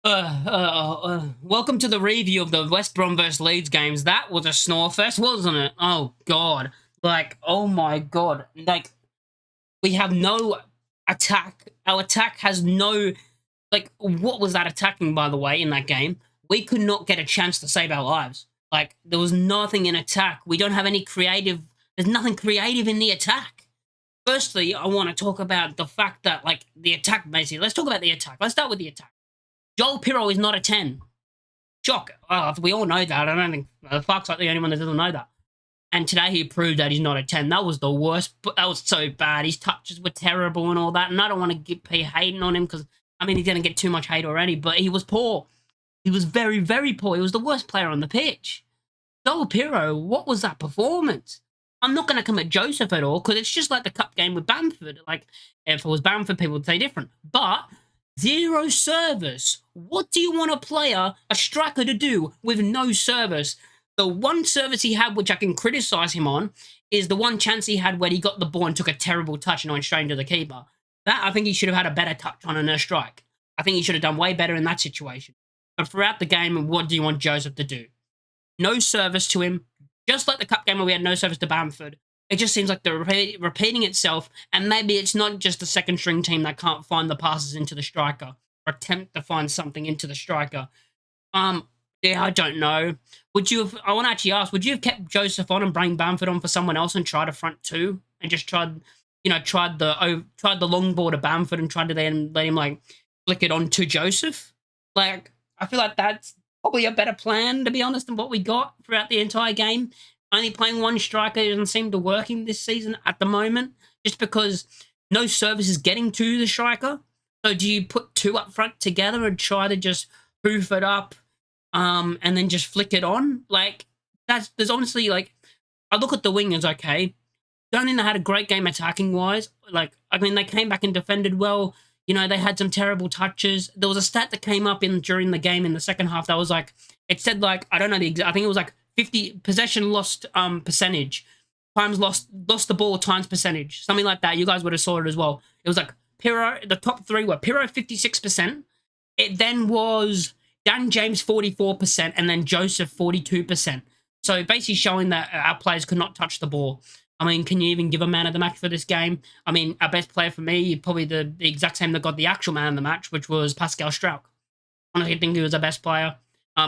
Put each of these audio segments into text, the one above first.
Welcome to the review of the West Brom vs Leeds games. That was a snore fest, wasn't it? Oh god. Oh my god. We have no attack. Our attack has no what was that attacking, by the way, in that game? We could not get a chance to save our lives. There was nothing in attack. We don't have any creative. There's nothing creative in the attack. Firstly, I want to talk about the fact that, the attack, basically. Let's talk about the attack. Let's start with the attack. Joel Pirro is not a 10. Shock. We all know that. I don't think Fuck's like the only one that doesn't know that. And today he proved that he's not a 10. That was the worst. That was so bad. His touches were terrible and all that. And I don't want to get hating on him because, he's going to get too much hate already. But he was poor. He was very, very poor. He was the worst player on the pitch. Joel Pirro, what was that performance? I'm not going to come at Joseph at all because it's just like the cup game with Bamford. If it was Bamford, people would say different. But zero service. What do you want a striker to do with no service? The one service he had, which I can criticise him on, is the one chance he had where he got the ball and took a terrible touch and went straight into the keeper. That, I think he should have had a better touch on a strike. I think he should have done way better in that situation. But throughout the game, what do you want Joseph to do? No service to him. Just like the cup game where we had no service to Bamford. It just seems like they're repeating itself, and maybe it's not just the second string team that can't find the passes into the striker or attempt to find something into the striker. Yeah, I don't know. I want to actually ask, would you have kept Joseph on and bring Bamford on for someone else and tried a front two and just tried the long ball to Bamford and tried to then let him flick it on to Joseph? I feel like that's probably a better plan, to be honest, than what we got throughout the entire game. Only playing one striker doesn't seem to working this season at the moment, just because no service is getting to the striker. So do you put two up front together and try to just hoof it up, and then just flick it on? There's honestly, I look at the wingers, okay. Don't think they had a great game attacking-wise. They came back and defended well. They had some terrible touches. There was a stat that came up during the game in the second half that was it said I don't know the exact, I think it was 50 possession lost percentage times lost the ball times percentage, something like that. You guys would have saw it as well. It was Pirro. The top three were Pirro 56%. It then was Dan James 44%, and then Joseph 42%. So basically showing that our players could not touch the ball. Can you even give a man of the match for this game? Our best player for me, probably the exact same that got the actual man of the match, which was Pascal Struijk. Honestly, I think he was our best player.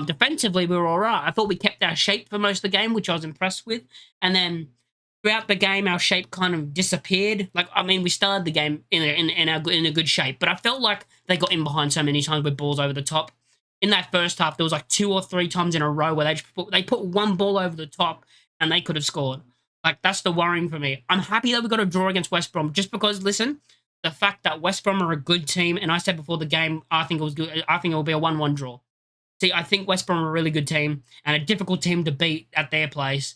Defensively, we were all right. I thought we kept our shape for most of the game, which I was impressed with. And then throughout the game, our shape kind of disappeared. We started the game in a good shape, but I felt like they got in behind so many times with balls over the top. In that first half, there was 2 or 3 times in a row where they put one ball over the top and they could have scored. That's the worrying for me. I'm happy that we got a draw against West Brom, just because, listen, the fact that West Brom are a good team, and I said before the game, I think it was good. I think it will be a 1-1 draw. See, I think West Brom are a really good team and a difficult team to beat at their place.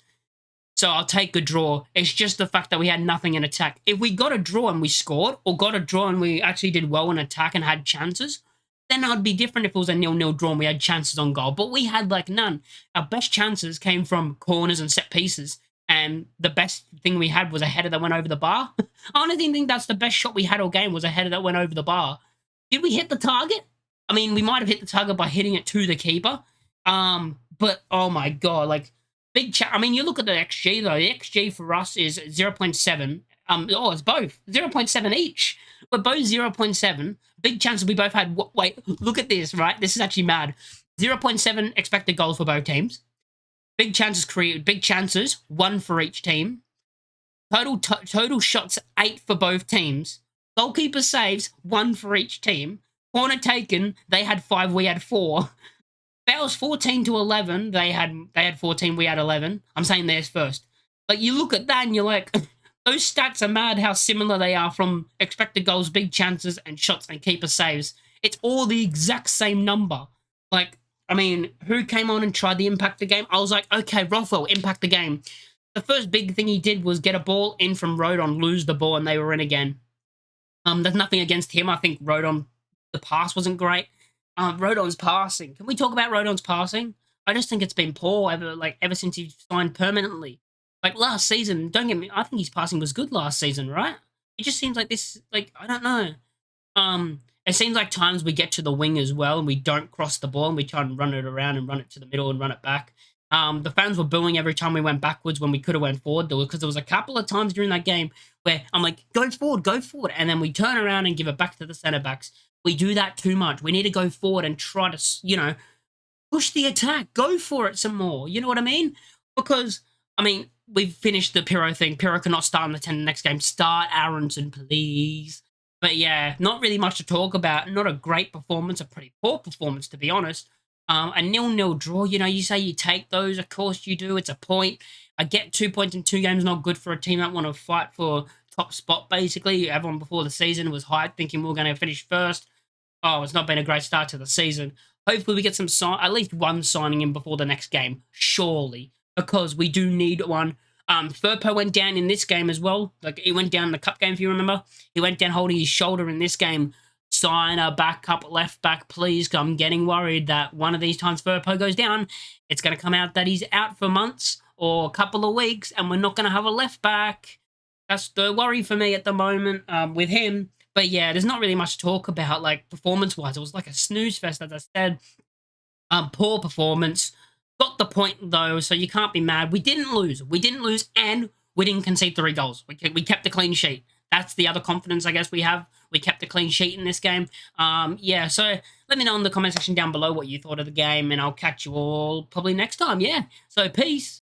So I'll take a draw. It's just the fact that we had nothing in attack. If we got a draw and we scored, or got a draw and we actually did well in attack and had chances, then I'd be different if it was a 0-0 draw and we had chances on goal. But we had none. Our best chances came from corners and set pieces. And the best thing we had was a header that went over the bar. I honestly think that's the best shot we had all game, was a header that went over the bar. Did we hit the target? We might have hit the target by hitting it to the keeper. But, oh my God, you look at the XG, though. The XG for us is 0.7. It's both. 0.7 each. We're both 0.7. Big chances we both had. Wait, look at this, right? This is actually mad. 0.7 expected goals for both teams. Big chances created. Big chances, 1 for each team. Total shots, 8 for both teams. Goalkeeper saves, 1 for each team. Corner taken, they had 5, we had 4. Fouls 14 to 11, they had 14, we had 11. I'm saying theirs first. You look at that and you're like, those stats are mad how similar they are from expected goals, big chances, and shots and keeper saves. It's all the exact same number. Who came on and tried to impact the game? I was like, okay, Rothwell, impact the game. The first big thing he did was get a ball in from Rodon, lose the ball, and they were in again. There's nothing against him. I think Rodon, the pass wasn't great. Rodon's passing. Can we talk about Rodon's passing? I just think it's been poor ever since he signed permanently. Last season, don't get me, I think his passing was good last season, right? It just seems like this, I don't know. it seems like times we get to the wing as well and we don't cross the ball and we try and run it around and run it to the middle and run it back. The fans were booing every time we went backwards when we could have went forward, because there was a couple of times during that game where I'm like, go forward, and then we turn around and give it back to the centre backs. We do that too much. We need to go forward and try to, push the attack. Go for it some more. You know what I mean? Because, we've finished the Piro thing. Piro cannot start in the 10 next game. Start Aronson, please. But yeah, not really much to talk about. Not a great performance. A pretty poor performance, to be honest. A 0-0 draw, you say you take those. Of course you do. It's a point. I get 2 points in 2 games, not good for a team that want to fight for top spot, basically. Everyone before the season was hyped, thinking we were going to finish first. Oh, it's not been a great start to the season. Hopefully we get at least one signing in before the next game, surely, because we do need one. Firpo went down in this game as well. Like, he went down in the cup game, if you remember. He went down holding his shoulder in this game. Sign a backup left back, please. I'm getting worried that one of these times Firpo goes down, it's going to come out that he's out for months or a couple of weeks, and we're not going to have a left back. That's the worry for me at the moment with him. But yeah, there's not really much to talk about, like, performance-wise. It was like a snooze fest, as I said. Poor performance. Got the point, though, so you can't be mad. We didn't lose. And we didn't concede 3 goals. We kept a clean sheet. That's the other confidence, I guess, we have. We kept a clean sheet in this game. Yeah, so let me know in the comment section down below what you thought of the game, and I'll catch you all probably next time, yeah. So, peace.